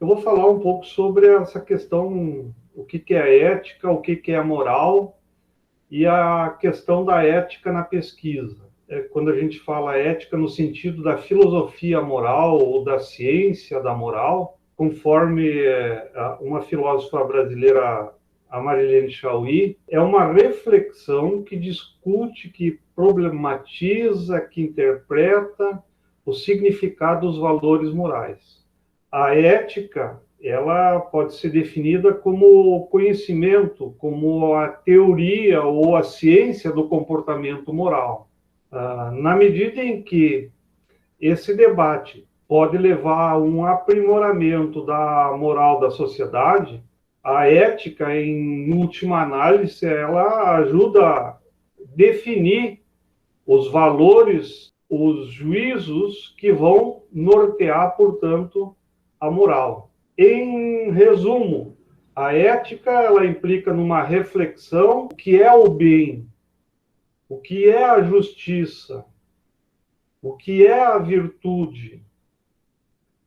Eu vou falar um pouco sobre essa questão, o que é a ética, o que é a moral e a questão da ética na pesquisa. Quando a gente fala ética no sentido da filosofia moral ou da ciência da moral, conforme uma filósofa brasileira, a Marilene Chaui, é uma reflexão que discute, que problematiza, que interpreta o significado dos valores morais. A ética, ela pode ser definida como conhecimento, como a teoria ou a ciência do comportamento moral. Na medida em que esse debate pode levar a um aprimoramento da moral da sociedade, a ética, em última análise, ela ajuda a definir os valores, os juízos que vão nortear, portanto, a moral. Em resumo, a ética ela implica numa reflexão do que é o bem, o que é a justiça, o que é a virtude,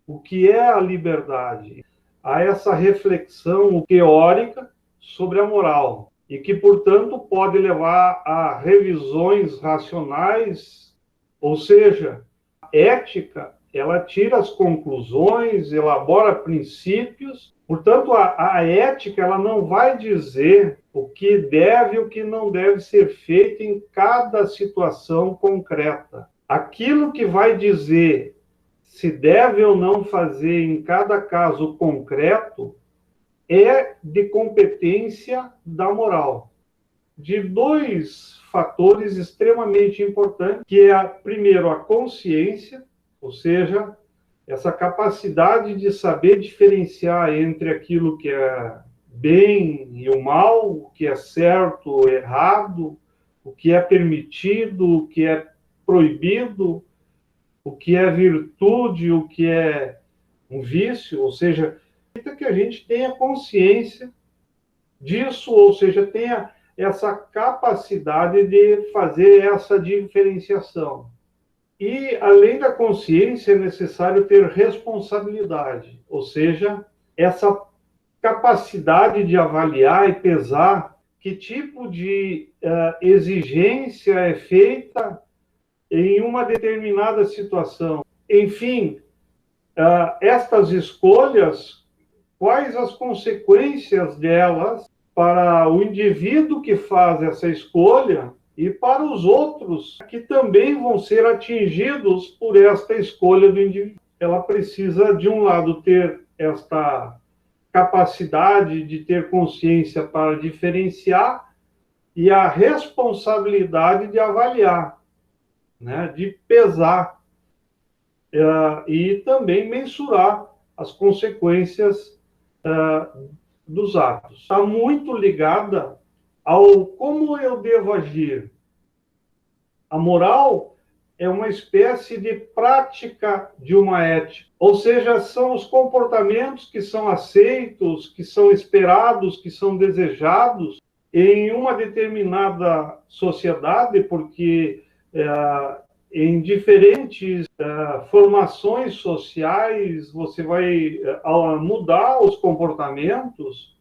o que é a liberdade. Há essa reflexão teórica sobre a moral e que, portanto, pode levar a revisões racionais, ou seja, a ética, ela tira as conclusões, elabora princípios. Portanto, a ética ela não vai dizer o que deve e o que não deve ser feito em cada situação concreta. Aquilo que vai dizer se deve ou não fazer em cada caso concreto é de competência da moral. De dois fatores extremamente importantes, que é, primeiro, a consciência, ou seja, essa capacidade de saber diferenciar entre aquilo que é bem e o mal, o que é certo ou errado, o que é permitido, o que é proibido, o que é virtude, o que é um vício, ou seja, que a gente tenha consciência disso, ou seja, tenha essa capacidade de fazer essa diferenciação. E, além da consciência, é necessário ter responsabilidade, ou seja, essa capacidade de avaliar e pesar que tipo de exigência é feita em uma determinada situação. Enfim, estas escolhas, quais as consequências delas para o indivíduo que faz essa escolha e para os outros que também vão ser atingidos por esta escolha do indivíduo. Ela precisa, de um lado, ter esta capacidade de ter consciência para diferenciar e a responsabilidade de avaliar, né, de pesar e também mensurar as consequências dos atos. Está muito ligada ao como eu devo agir. A moral é uma espécie de prática de uma ética, ou seja, são os comportamentos que são aceitos, que são esperados, que são desejados em uma determinada sociedade, porque em diferentes formações sociais, você vai mudar os comportamentos.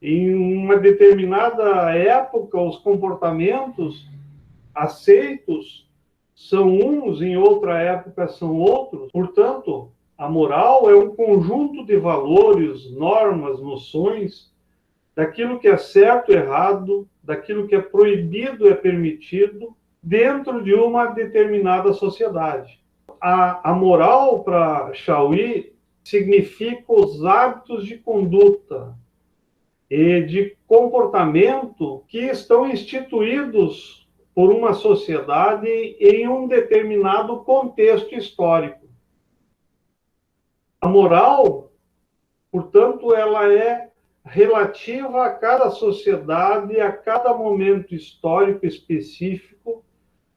Em uma determinada época, os comportamentos aceitos são uns, em outra época são outros. Portanto, a moral é um conjunto de valores, normas, noções, daquilo que é certo, errado, daquilo que é proibido, é permitido, dentro de uma determinada sociedade. A moral, para Chaui, significa os hábitos de conduta e de comportamento que estão instituídos por uma sociedade em um determinado contexto histórico. A moral, portanto, ela é relativa a cada sociedade, a cada momento histórico específico,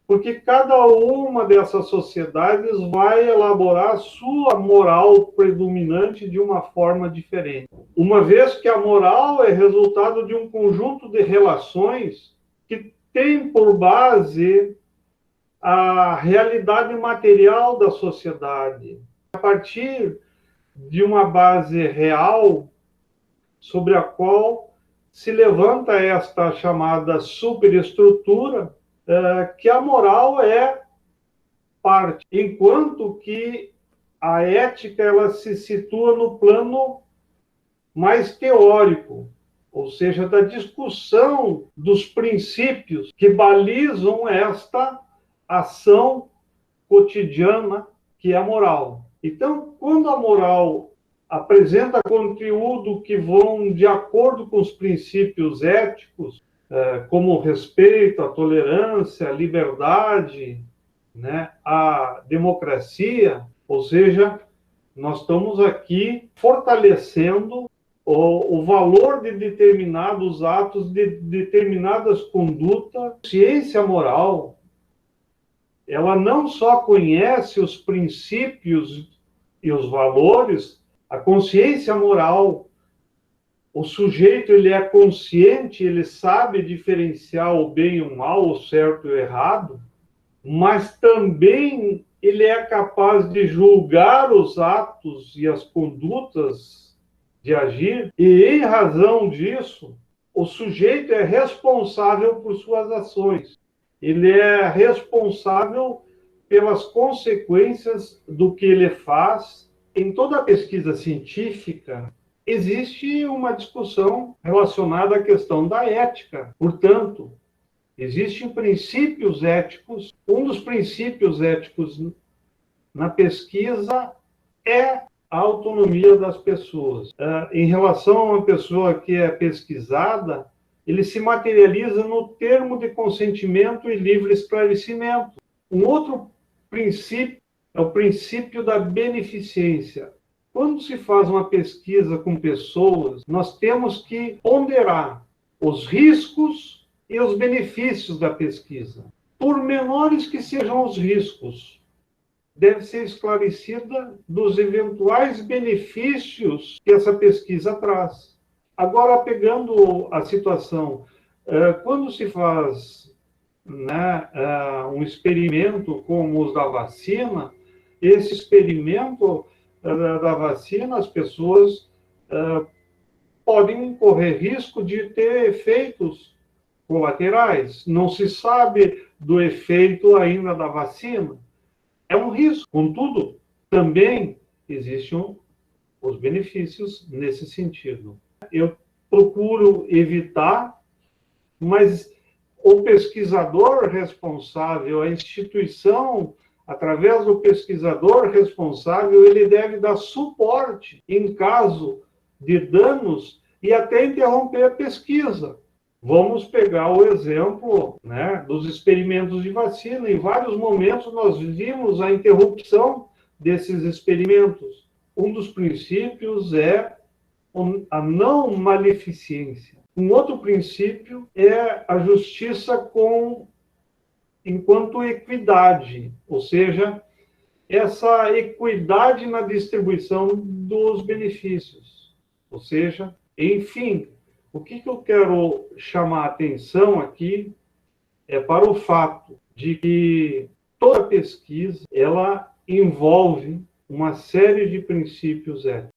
porque cada uma dessas sociedades vai elaborar sua moral predominante de uma forma diferente. Uma vez que a moral é resultado de um conjunto de relações que tem por base a realidade material da sociedade. A partir de uma base real sobre a qual se levanta esta chamada superestrutura, que a moral é parte, enquanto que a ética ela se situa no plano mais teórico, ou seja, da discussão dos princípios que balizam esta ação cotidiana que é a moral. Então, quando a moral apresenta conteúdo que vão de acordo com os princípios éticos, como o respeito, a tolerância, a liberdade, né, a democracia, ou seja, nós estamos aqui fortalecendo o valor de determinados atos, de determinadas condutas. Ciência moral, ela não só conhece os princípios e os valores, a consciência moral, o sujeito ele é consciente, ele sabe diferenciar o bem e o mal, o certo e o errado, mas também ele é capaz de julgar os atos e as condutas de agir, e em razão disso, o sujeito é responsável por suas ações. Ele é responsável pelas consequências do que ele faz. Em toda a pesquisa científica, existe uma discussão relacionada à questão da ética. Portanto, existem princípios éticos. Um dos princípios éticos na pesquisa é a autonomia das pessoas. Em relação a uma pessoa que é pesquisada, ele se materializa no termo de consentimento e livre esclarecimento. Um outro princípio é o princípio da beneficência. Quando se faz uma pesquisa com pessoas, nós temos que ponderar os riscos e os benefícios da pesquisa. Por menores que sejam os riscos, deve ser esclarecida dos eventuais benefícios que essa pesquisa traz. Agora, pegando a situação, quando se faz, né, um experimento como os da vacina, esse experimento da vacina, as pessoas podem correr risco de ter efeitos colaterais. Não se sabe do efeito ainda da vacina. É um risco. Contudo, também existem os benefícios nesse sentido. Eu procuro evitar, mas o pesquisador responsável, a instituição, através do pesquisador responsável, ele deve dar suporte em caso de danos e até interromper a pesquisa. Vamos pegar o exemplo, né, dos experimentos de vacina. Em vários momentos nós vimos a interrupção desses experimentos. Um dos princípios é a não maleficência. Um outro princípio é a justiça enquanto equidade, ou seja, essa equidade na distribuição dos benefícios. Ou seja, enfim, o que eu quero chamar a atenção aqui é para o fato de que toda pesquisa ela envolve uma série de princípios éticos.